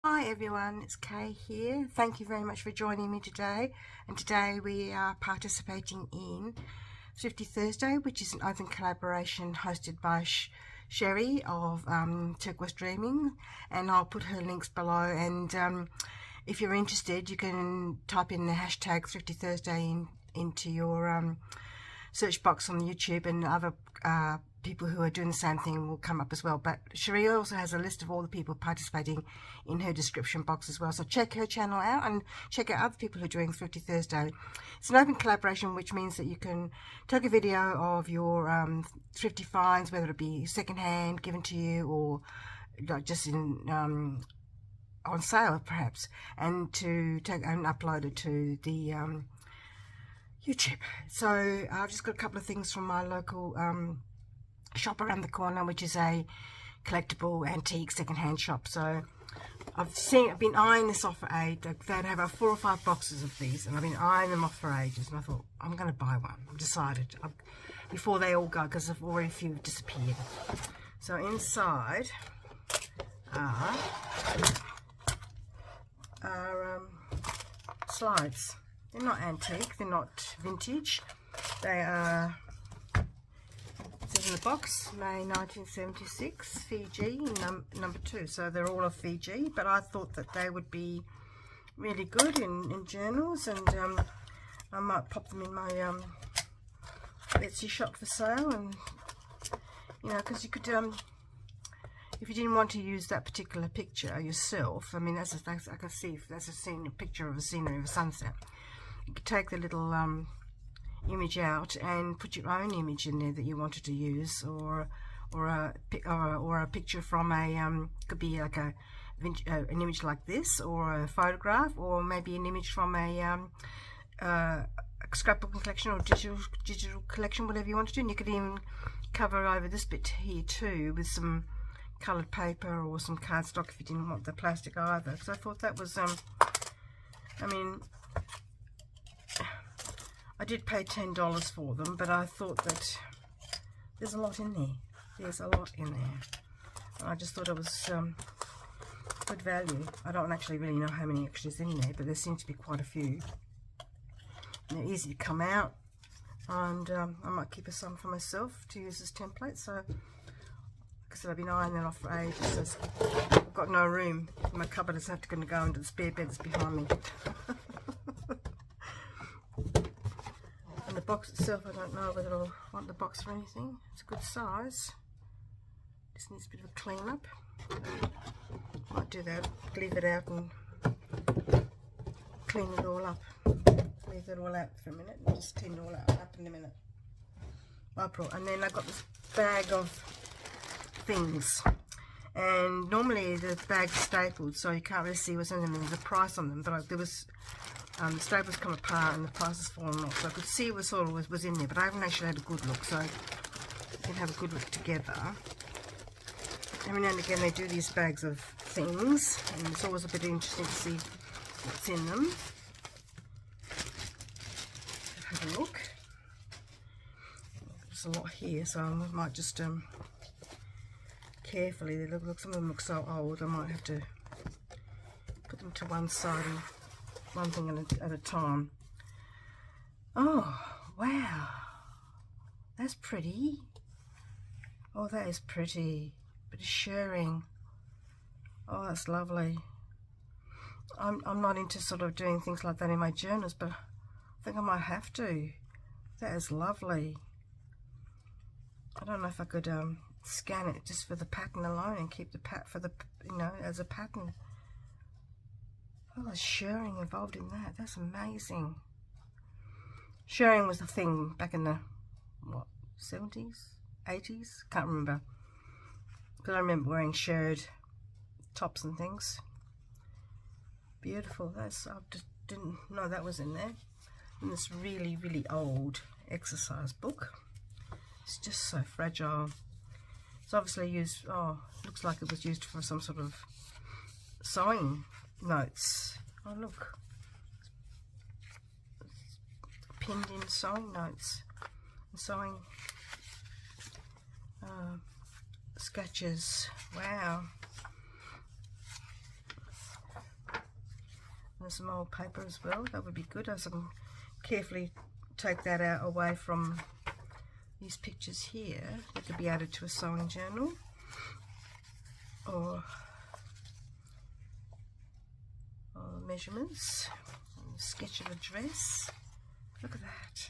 Hi everyone, it's Kay here. Thank you very much for joining me today. And today we are participating in Thrifty Thursday, which is an open collaboration hosted by Sheree of Turquoise Dreaming. And I'll put her links below. And if you're interested, you can type in the hashtag Thrifty Thursday into your search box on YouTube, and other people who are doing the same thing will come up as well. But Sheree also has a list of all the people participating in her description box as well, so check her channel out and check out other people who are doing Thrifty Thursday. It's an open collaboration, which means that you can take a video of your thrifty finds, whether it be secondhand given to you or like just in on sale perhaps, and to take and upload it to the YouTube. So I've just got a couple of things from my local shop around the corner, which is a collectible antique second-hand shop. So I've been eyeing this off for ages. They'd have about 4 or 5 boxes of these, and I've been eyeing them off for ages, and I thought I'm going to buy one. I've decided before they all go, because I've already a few disappeared. So inside are slides. They're not antique, they're not vintage. They are, it says in the box, May 1976, Fiji, number 2. So they're all of Fiji, but I thought that they would be really good in journals, and I might pop them in my Etsy shop for sale. And you know, because you could, if you didn't want to use that particular picture yourself, I mean, I can see if that's a picture of a scenery of a sunset. You could take the little image out and put your own image in there that you wanted to use, or a picture from a could be like an image like this, or a photograph, or maybe an image from a scrapbook collection or digital collection, whatever you want to do. And you could even cover over this bit here too with some coloured paper or some cardstock if you didn't want the plastic either. So I thought that was I mean, I did pay $10 for them, but I thought that there's a lot in there. There's a lot in there. I just thought it was good value. I don't actually really know how many extras in there, but there seems to be quite a few. And they're easy to come out, and I might keep some for myself to use as templates. So, like I said, I've been eyeing that off for ages. I've got no room. My cupboard is have to go into the spare bed that's behind me. And the box itself, I don't know whether I'll want the box or anything. It's a good size. Just needs a bit of a clean up. Might do that. Leave it out and clean it all up. Leave it all out for a minute and just clean it all up in a minute. And then I got this bag of things. And normally the bag's stapled, so you can't really see what's in them and there's a price on them. But there was the staples come apart and the price has fallen off, so I could see what sort of was in there, but I haven't actually had a good look, so we can have a good look together. Every now and again they do these bags of things, and it's always a bit interesting to see what's in them. Have a look. There's a lot here, so I might just carefully, some of them look so old, I might have to put them to one side and one thing at a time. Oh, wow. That's pretty. Oh, that is pretty. Bit of shirring. Oh, that's lovely. I'm not into sort of doing things like that in my journals, but I think I might have to. That is lovely. I don't know if I could scan it just for the pattern alone and keep the for the, you know, as a pattern. Oh, there's shirring involved in that. That's amazing. Shirring was the thing back in the, what, 70s? 80s? Can't remember. Because I remember wearing shirred tops and things. Beautiful. I just didn't know that was in there. And this really, really old exercise book. It's just so fragile. It's obviously used, oh, looks like it was used for some sort of sewing notes. Oh, look. Pinned in sewing notes. And sewing sketches. Wow. there's some old paper as well. That would be good. I can carefully take that out away from these pictures here. That could be added to a sewing journal, or measurements, a sketch of a dress. Look at that.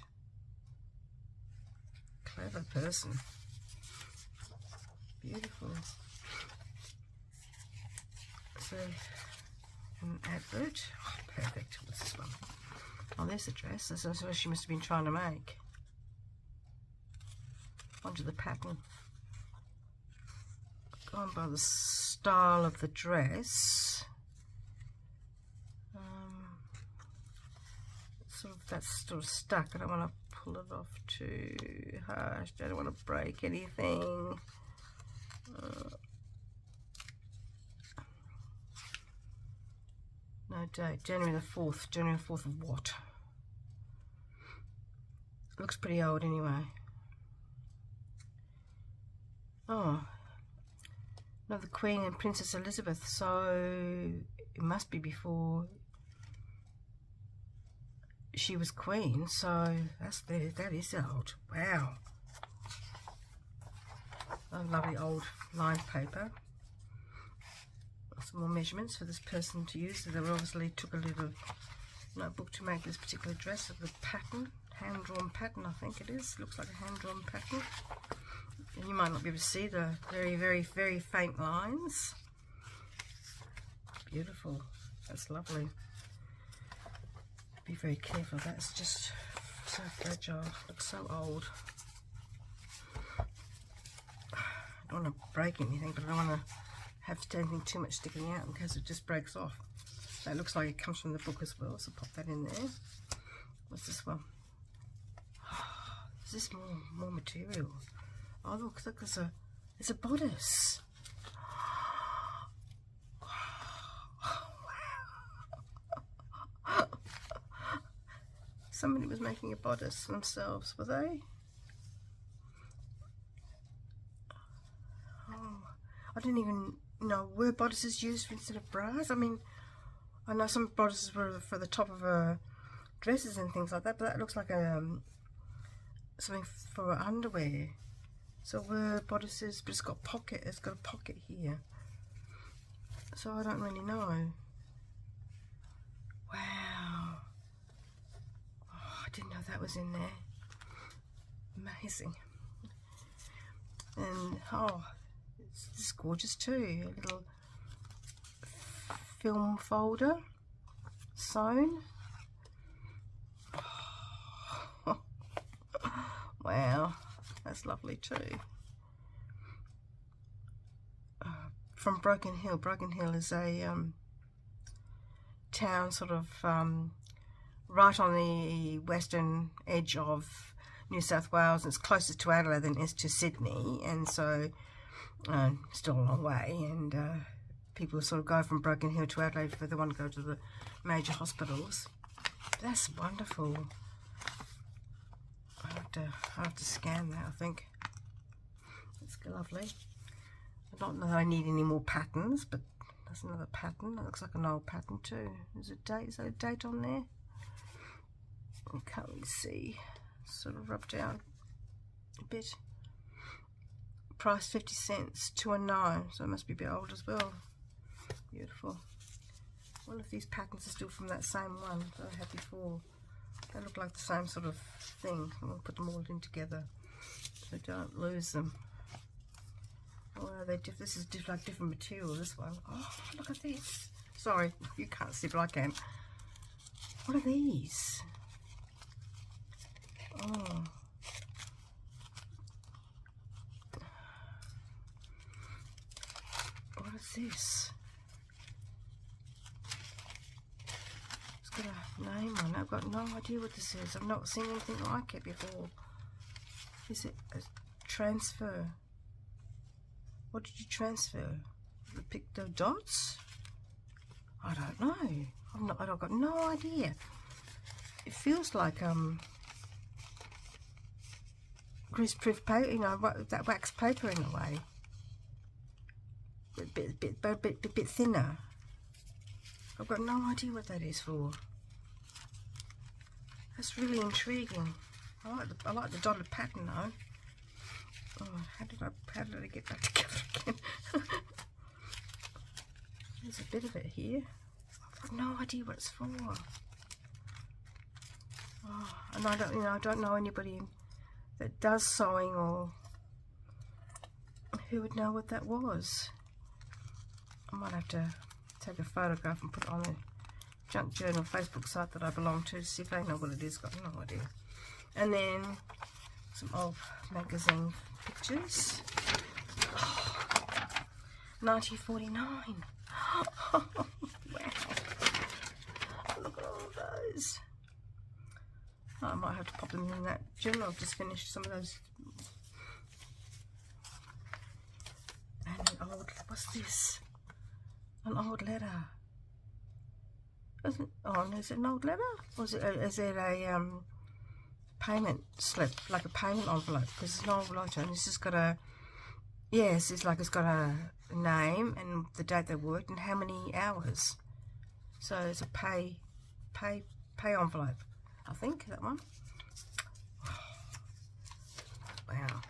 Clever person. Beautiful. So, an advert. Oh, perfect. What's this one? Oh, there's the dress. That's what she must have been trying to make. Onto the pattern. Gone by the style of the dress. That's sort of stuck. I don't want to pull it off too harsh. I don't want to break anything. No date. January the 4th. January the 4th of what? Looks pretty old anyway. Oh. No, the Queen and Princess Elizabeth. So it must be before she was queen, so that is old. Wow. Oh, lovely old lined paper. Some more measurements for this person to use. So they obviously took a little notebook to make this particular dress of the pattern. Hand-drawn pattern, I think it is. Looks like a hand-drawn pattern. And you might not be able to see the very, very, very faint lines. Beautiful. That's lovely. Be very careful. That's just so fragile. Looks so old. I don't want to break anything, but I don't want to have anything too much sticking out in case it just breaks off. That looks like it comes from the book as well, so pop that in there. What's this one? Is this more material? Oh look, it's a bodice. Somebody was making a bodice themselves, were they? Oh, I didn't even know, were bodices used instead of bras? I mean, I know some bodices were for the top of dresses and things like that, but that looks like something for underwear. So were bodices, but it's got a pocket here. So I don't really know. Wow. I didn't know that was in there. Amazing. And oh, it's gorgeous too. A little film folder sewn. Wow, that's lovely too. From Broken Hill. Broken Hill is a town sort of right on the western edge of New South Wales. It's closest to Adelaide than it is to Sydney, and so still a long way, and people sort of go from Broken Hill to Adelaide if they want to go to the major hospitals. That's wonderful. I have to scan that, I think. It's lovely. I don't know that I need any more patterns, but there's another pattern. That looks like an old pattern too. Is there a date on there? I can't really see. Sort of rubbed down a bit. Price 50 cents, 2 and 9, so it must be a bit old as well. Beautiful. I wonder if these patterns are still from that same one that I had before. They look like the same sort of thing. I'm going to put them all in together so don't lose them. Oh, are they this is like different material, this one. Oh, look at this. Sorry, you can't see, but I can. What are these? Oh. What is this? It's got a name on it. I've got no idea what this is. I've not seen anything like it before. Is it a transfer? What did you transfer? The dots? I don't know. I've got no idea. It feels like greaseproof paper, you know, that wax paper in a way. A bit thinner. I've got no idea what that is for. That's really intriguing. I like the dotted pattern though. Oh, how did I get that together again? There's a bit of it here. I've got no idea what it's for. Oh, and I don't know anybody that does sewing or who would know what that was. I might have to take a photograph and put it on the Junk Journal Facebook site that I belong to see if they know what it is. Got no idea. And then some old magazine pictures. Oh, 1949. Oh, wow. Look at all those. Oh, I might have to pop them in that journal. I've just finished some of those. And an old, what's this? An old letter. Is it an old letter? Or is it a payment slip, like a payment envelope? Because it's an old letter and it's just got a, yes, it's like it's got a name and the date they worked and how many hours. So it's a pay envelope, I think, that one. Wow.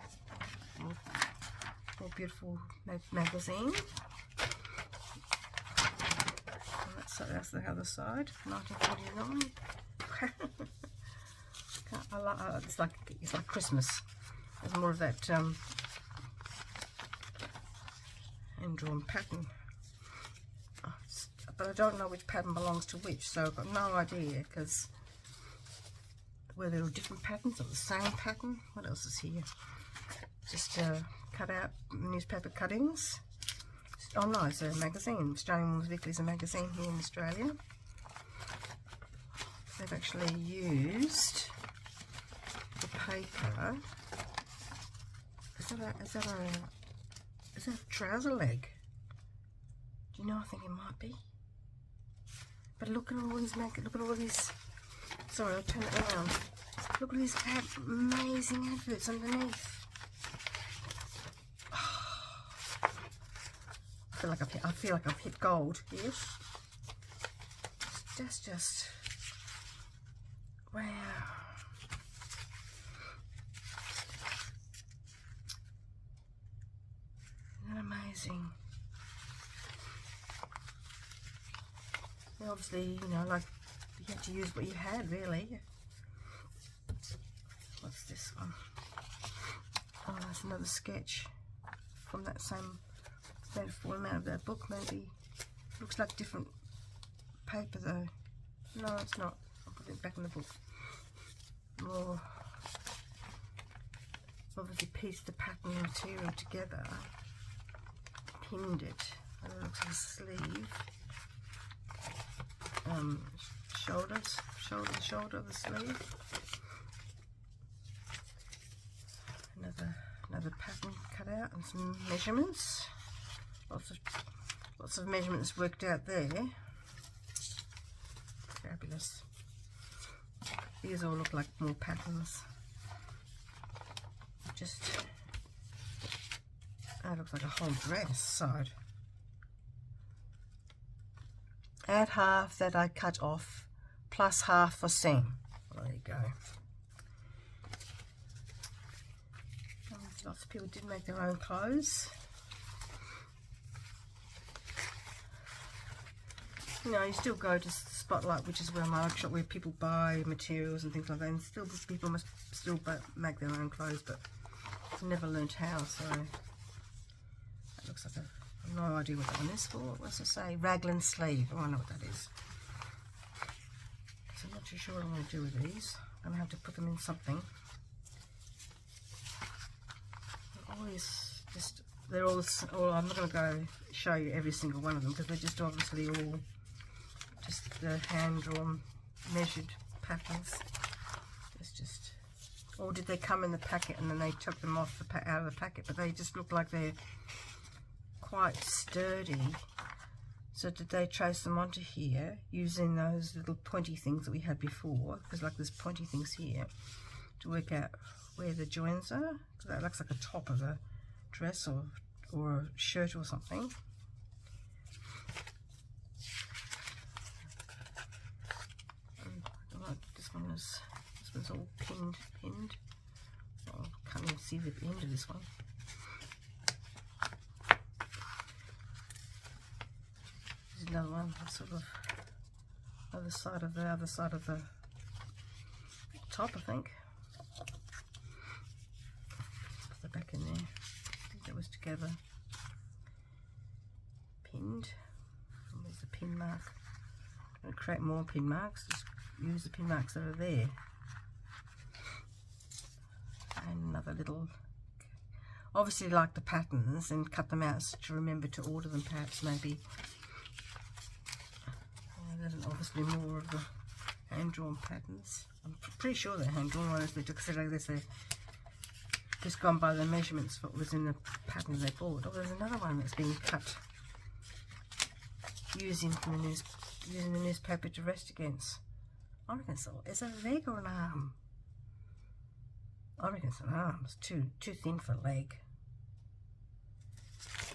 More beautiful magazine. That's the other side, 1949. It's like Christmas. There's more of that hand-drawn pattern. Oh, but I don't know which pattern belongs to which, so I've got no idea because whether there are different patterns or the same pattern. What else is here? Just cut out newspaper cuttings. Oh no, it's a magazine. Australian Women's Weekly is a magazine here in Australia. They've actually used the paper. Is that a trouser leg? Do you know? I think it might be. But look at all these look at all these. Sorry, I'll turn it around. Look at these amazing adverts underneath. I feel like I've hit gold here. That's just wow. Isn't that amazing? And obviously, like you had to use what you had, really. What's this one? Oh, that's another sketch from that same. They've fallen out of that book, maybe. Looks like different paper though. No, it's not. I'll put it back in the book. More obviously pieced the pattern material together, pinned it. And it looks like a sleeve. Shoulder of the sleeve. Another pattern cut out and some measurements. Lots of measurements worked out there. Fabulous. These all look like more patterns. That looks like a whole dress side. Add half that I cut off, plus half for seam. Well, there you go. Lots of people did make their own clothes. You still go to Spotlight, which is where my workshop, where people buy materials and things like that, and still people must still make their own clothes, but I've never learned how. So that looks like I've no idea what that one is for. What's it say? Raglan sleeve. Oh, I know what that is. So I'm not too sure what I'm going to do with these. I'm going to have to put them in something. They're all I'm not going to go show you every single one of them because they're just obviously all just the hand-drawn measured patterns. It's just, or did they come in the packet and then they took them off out of the packet, but they just look like they're quite sturdy. So did they trace them onto here using those little pointy things that we had before, because like there's pointy things here to work out where the joins are, because that looks like a top of a dress or a shirt or something. one's all pinned. Oh, I can't even see the end of this one. There's another one, sort of other side of the top, I think. Put that back in there. I think that was together. Pinned. And there's the pin mark. I'm going to create more pin marks. Just use the pin marks that are there. And another little, obviously like the patterns, and cut them out to remember to order them, perhaps, maybe. And then obviously more of the hand-drawn patterns. I'm pretty sure they're hand-drawn, honestly, because I guess they're just gone by the measurements of what was in the pattern they bought. Oh, there's another one that's being cut using the newspaper to rest against. I reckon it's a leg or an arm. I reckon it's an arm. It's too thin for a leg.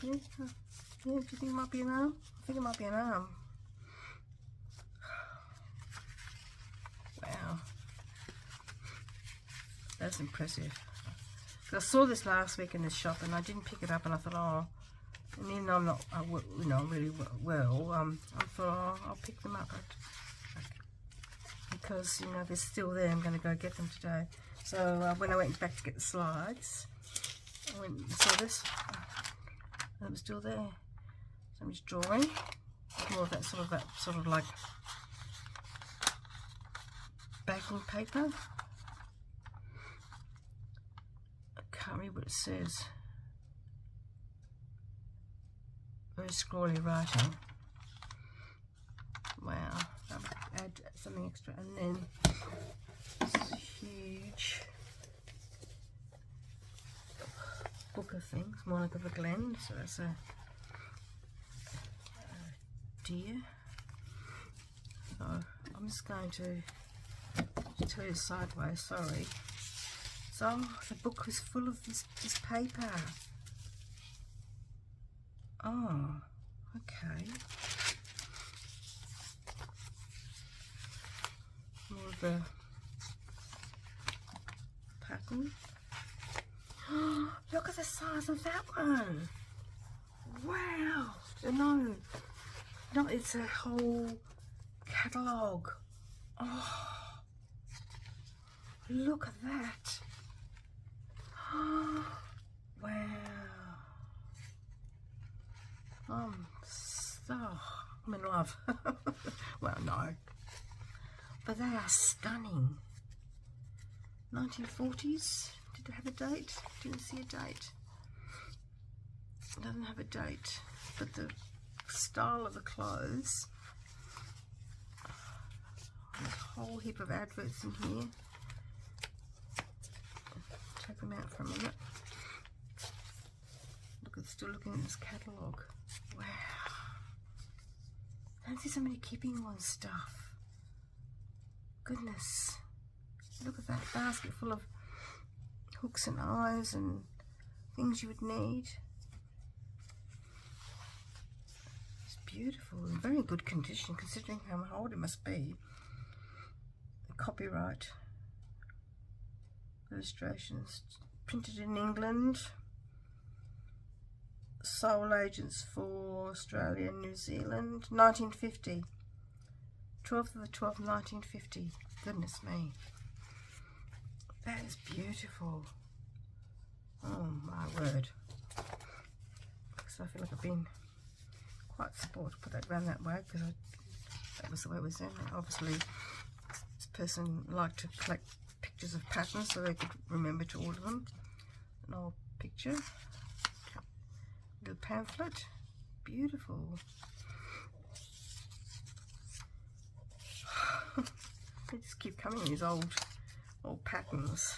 Yeah, do you think it might be an arm? I think it might be an arm. Wow. That's impressive. I saw this last week in the shop and I didn't pick it up, and I thought, oh, and even though I'm not, really well, I thought, oh, I'll pick them up. Because, they're still there. I'm going to go get them today. So when I went back to get the slides, I went and saw this, and it was still there. So I'm just drawing more of that sort of like backing paper. I can't read what it says. Very scrawly writing. Wow. I'll add something extra, and then this huge book of things, Monica the Glen. So that's a deer. So I'm just going to tell you sideways, sorry. So the book was full of this paper. Oh, okay. More of the pattern. Look at the size of that one. Wow. No, it's a whole catalogue. Oh, look at that. Oh, wow. I'm in love. Well, no. But they are stunning. 1940s. Did it have a date? Didn't see a date. It doesn't have a date. But the style of the clothes. There's a whole heap of adverts in here. Take them out for a minute. Look, it's still looking at this catalogue. Wow. I don't see somebody keeping all this stuff. Goodness. Look at that basket full of hooks and eyes and things you would need. It's beautiful, in very good condition considering how old it must be. The copyright illustrations, printed in England. Sole agents for Australia and New Zealand, 1950. 12th of the 12th, 1950. Goodness me. That is beautiful. Oh my word. So I feel like I've been quite spoiled to put that around that way, because that was the way it was in. Obviously, this person liked to collect pictures of patterns so they could remember to order them. An old picture. Little pamphlet. Beautiful. They just keep coming, these old patterns.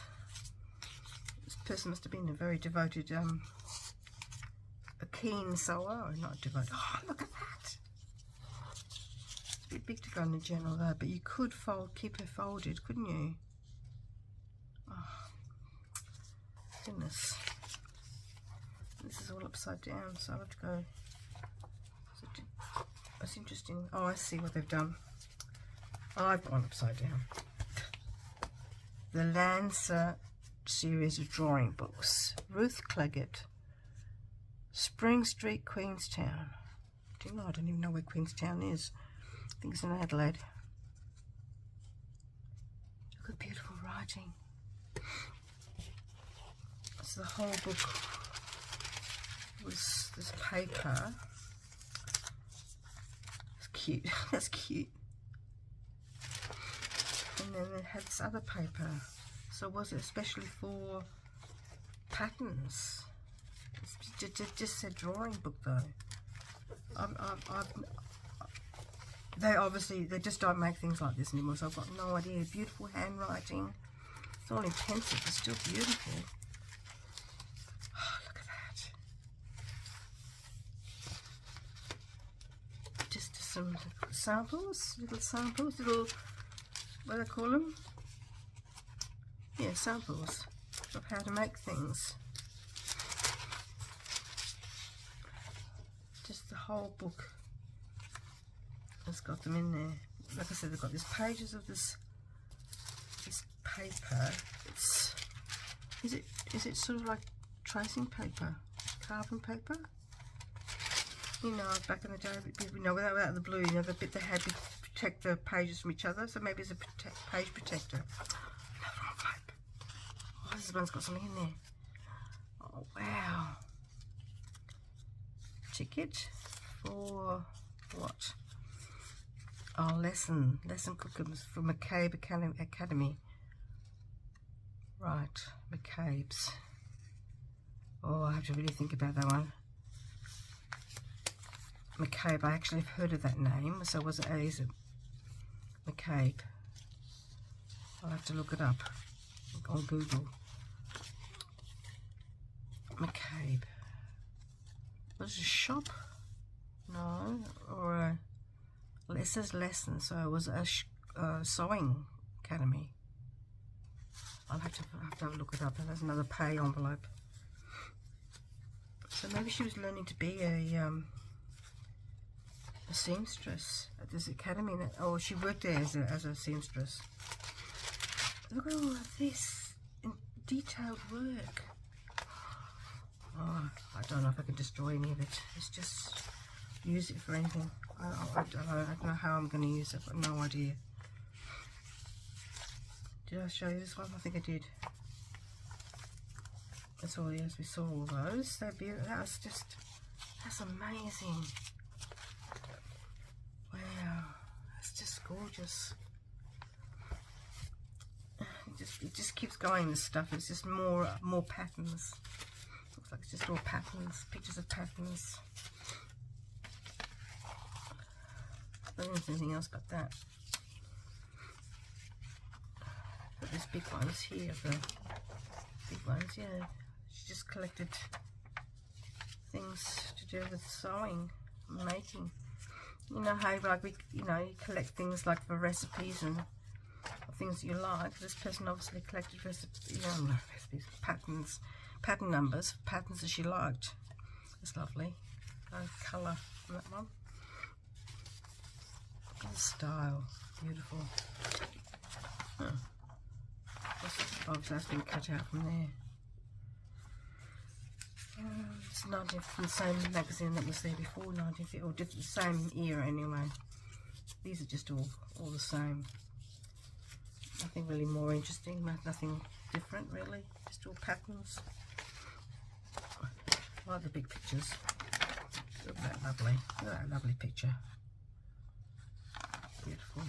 This person must have been a very devoted, a keen sewer. Not devoted. Oh, look at that. It's a bit big to go in the general though, but you could keep it folded, couldn't you? Oh, goodness. This is all upside down, so I'll have to go. That's interesting. Oh, I see what they've done. I've gone upside down. the Lancer series of drawing books. Ruth Claggett, Spring Street, Queenstown. Do you know, I don't even know where Queenstown is. I think it's in Adelaide. Look at beautiful writing. So the whole book was this paper. It's cute. That's cute. And then it had this other paper. So was it especially for patterns? It just said drawing book though. They just don't make things like this anymore, so I've got no idea. Beautiful handwriting. It's all intensive, but still beautiful. Oh, look at that. Just some samples, little, what do they call them? Yeah, samples of how to make things. Just the whole book has got them in there. Like I said, they've got these pages of this paper. Is it sort of like tracing paper, carbon paper? You know, back in the day, you know, without the blue, you know, the bit they had to protect the pages from each other. So maybe it's a page protector. Oh, this one's got something in there. Oh wow! Ticket for what? Oh, lesson cookers for McCabe Academy. Right, McCabe's. Oh, I have to really think about that one. McCabe, I actually have heard of that name, so was it McCabe? I'll have to look it up on Google. McCabe. Was it a shop? No, or it says lesson, so it was a sewing academy. I'll have to have a look it up. And there's another pay envelope. So maybe she was learning to be a seamstress at this academy. Or she worked there as a seamstress. Look at all of this in detailed work. Oh, I don't know if I can destroy any of it. It's just use it for anything. I don't know how I'm going to use it. I've got no idea. Did I show you this one? I think I did. That's all. Yes, we saw all those. They're beautiful. That's amazing. Wow, that's just gorgeous. It just keeps going. This stuff. It's just more patterns. Looks like it's just all patterns, pictures of patterns. I don't think there's anything else but that. But there's big ones here, the big ones, yeah. She just collected things to do with sewing, making. You know how like you collect things like for recipes and things that you like. This person obviously collected recipes, patterns, pattern numbers, patterns that she liked. It's lovely. Colour on that one. Look at the style, beautiful. Huh. That's been cut out from there. It's from the same magazine that was there before, 1950, or different, same era anyway. These are just all the same. Nothing really more interesting, nothing different really, just all patterns. I like the big pictures. Look at that lovely, look at that lovely picture. Beautiful.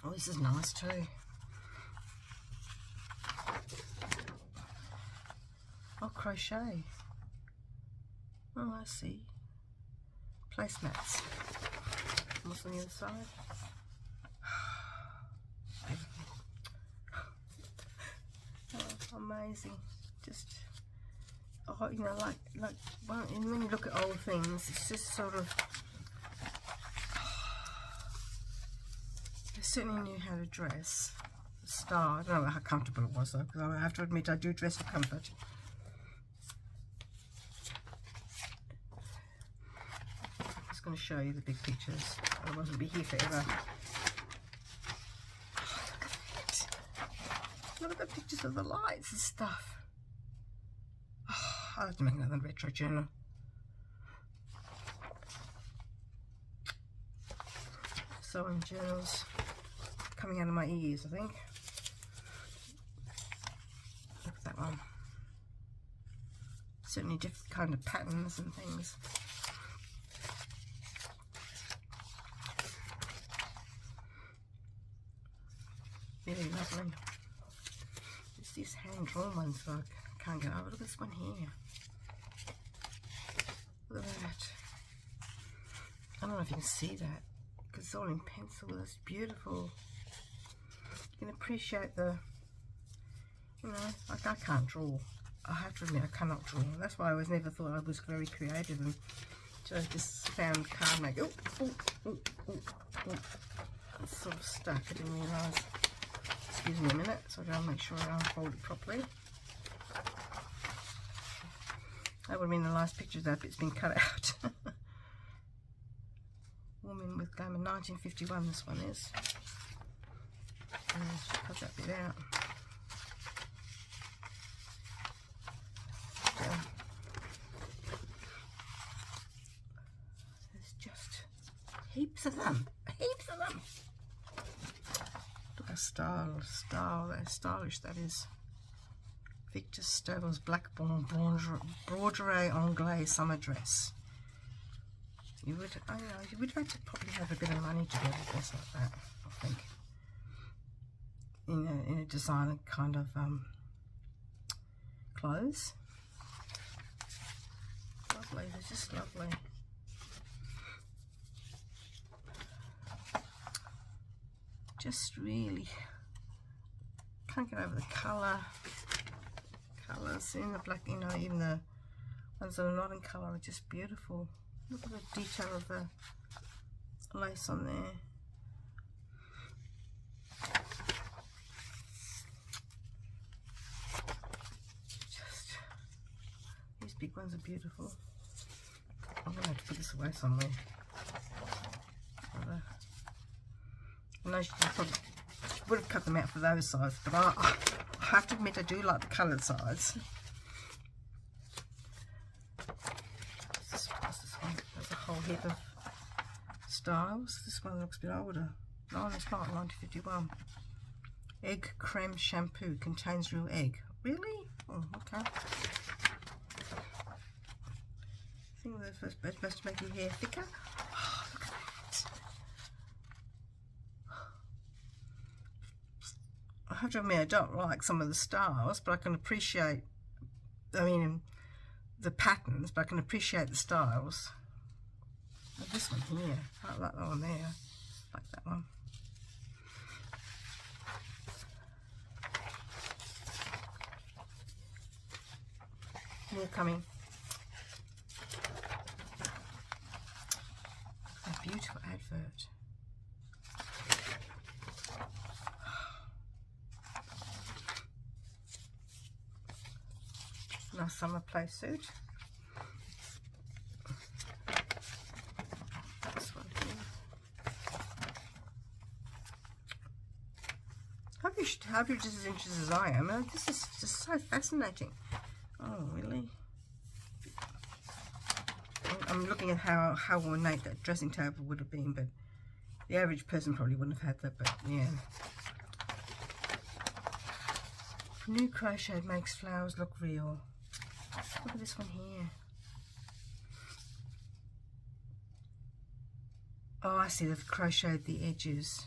Oh, this is nice too. Oh, crochet. Oh, I see. Placemats. What's on the other side? Oh, amazing. Just, oh, you know, like, well, and when you look at old things, it's just sort of, they certainly knew how to dress. The style. I don't know how comfortable it was though, because I have to admit I do dress for comfort. I'm going to show you the big pictures. Otherwise, we'll be here forever. Oh, look at that. Look at the pictures of the lights and stuff. Oh, I'll have to make another retro journal. Sewing journals coming out of my ears, I think. Look at that one. Certainly different kind of patterns and things. Really lovely. It's these hand-drawn ones that I can't get over. Look at this one here. Look at that. I don't know if you can see that because it's all in pencil. It's beautiful. You can appreciate the, you know, like I can't draw. I have to admit I cannot draw. That's why I always never thought I was very creative, and so I just found card make. It's sort of stuck. I didn't realise. Excuse me a minute, so I gotta make sure I unfold it properly. That would have been the last picture of that bit's been cut out. Woman with Glamour, 1951 this one is. And just cut that bit out. So, there's just heaps of them. Heaps of them. Look how stylish that is. Victor Stovall's Blackbourne Broderie Anglais summer dress. You would, I don't know, you would have to probably have a bit of money to get a dress like that, I think. In a designer kind of clothes. Lovely, they're just lovely. Just really can't get over the colours in the black, you know, even the ones that are not in colour are just beautiful. Look at the detail of the lace on there. Just, these big ones are beautiful. I'm going to have to put this away somewhere. I know she probably would have cut them out for those sides, but I have to admit I do like the coloured sides. What's this one? There's a whole heap of styles. This one looks a bit older. No, it's not. 1951. Egg creme shampoo contains real egg. Really? Oh, okay. I think they're supposed to make your hair thicker. Oh, look at that. I have to admit I don't like some of the styles, but I can appreciate, I mean, the patterns, but I can appreciate the styles. Like this one here, I like that one there, I like that one. More coming. A beautiful advert. Nice summer play suit. This one here. Hope you're just as interested as I am. This is just so fascinating. Oh, really? I'm looking at how ornate that dressing table would have been, but the average person probably wouldn't have had that, but yeah. New crochet makes flowers look real. Look at this one here. Oh, I see, they've crocheted the edges.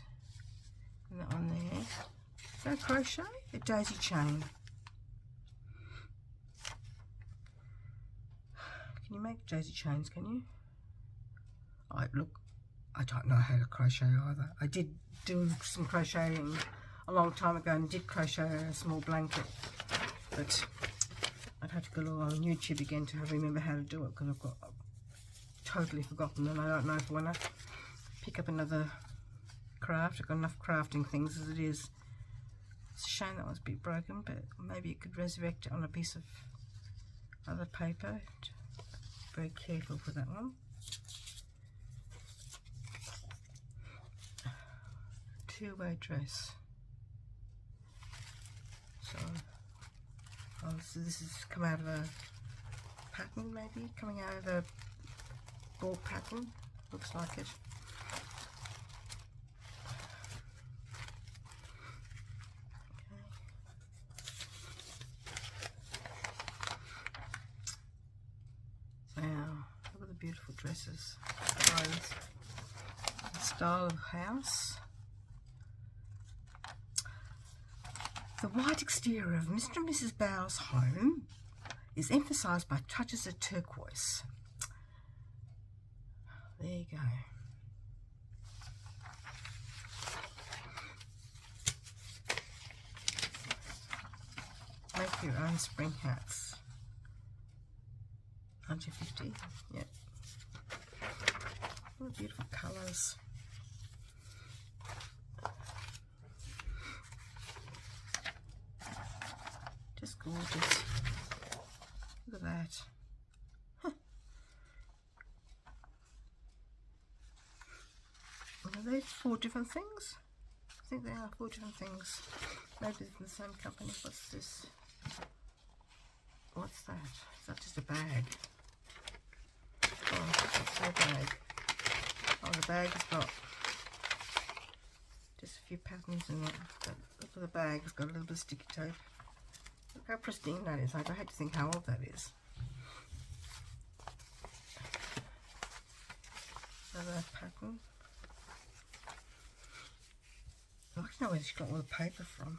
And that one there. Is that a crochet? A daisy chain. Can you make daisy chains, can you? Look, I don't know how to crochet either. I did do some crocheting a long time ago and did crochet a small blanket, but I'd have to go on YouTube again to remember how to do it, because I've totally forgotten, and I don't know if I want to pick up another craft. I've got enough crafting things as it is. It's a shame that one's a bit broken, but maybe you could resurrect it on a piece of other paper. Very careful for that one. Two-way dress. So this has come out of a pattern, maybe coming out of a board pattern. Looks like it. Wow, look at the beautiful dresses, clothes, the style of house. The white exterior of Mr. and Mrs. Bowles' home is emphasised by touches of turquoise. There you go. Make your own spring hats. 150. Yep. What beautiful colours. Just gorgeous. Look at that. Huh. Are they 4 different things? I think they are 4 different things. Maybe they're from the same company. What's this? What's that? Is that just a bag? Oh, what's the bag? Oh, the bag has got just a few patterns in it. But look at the bag. It's got a little bit of sticky tape. Look how pristine that is. I hate to think how old that is. Another pattern. I don't know where she got all the paper from.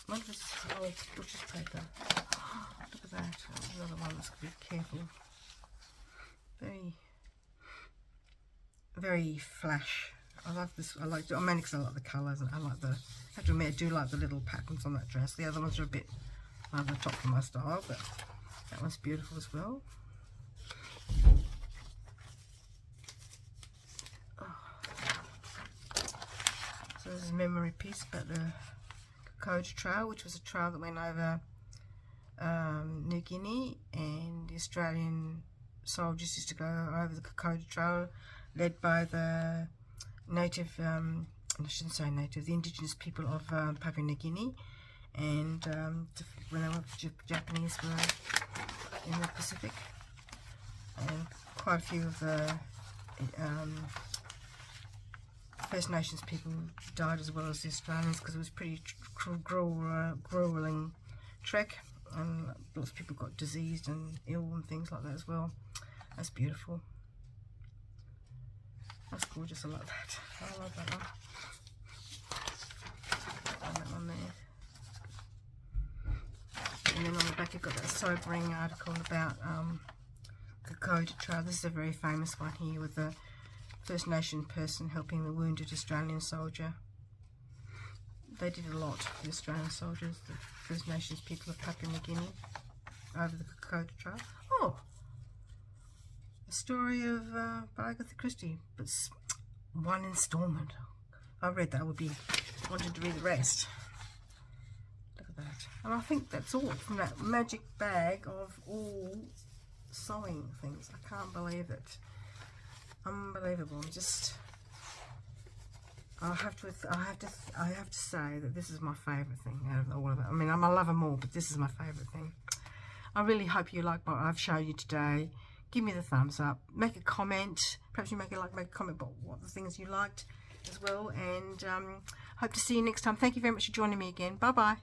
I wonder if it's old butcher's paper. Look at that. Another one that's got to be careful. Very flash. I like this. I like. I mean, because I like the colours and I like the. I have to admit, I do like the little patterns on that dress. The other ones are a bit over the top for my style, but that one's beautiful as well. Oh. So this is a memory piece about the Turquoise Trail, which was a trail that went over New Guinea, and the Australian soldiers used to go over the Turquoise Trail, led by the native, I shouldn't say native, the indigenous people of Papua New Guinea, and when they were Japanese were in the Pacific, and quite a few of the First Nations people died as well as the Australians, because it was pretty grueling trek, and lots of people got diseased and ill and things like that as well. That's beautiful. That's gorgeous. I like that. I love that one. And that one there. And then on the back you've got that sobering article about Turquoise Trail. This is a very famous one here with the First Nation person helping the wounded Australian soldier. They did a lot for the Australian soldiers, the First Nations people of Papua New Guinea, over the Turquoise Trail. Oh! A story of by Agatha Christie, but one instalment. If I read that, I would be wanting to read the rest. Look at that. And I think that's all from that magic bag of all sewing things. I can't believe it. Unbelievable. I have to say that this is my favourite thing out of all of it. I mean, I love them all, but this is my favourite thing. I really hope you like what I've shown you today. Give me the thumbs up. Make a comment. Perhaps you make a comment about what the things you liked as well. And hope to see you next time. Thank you very much for joining me again. Bye bye.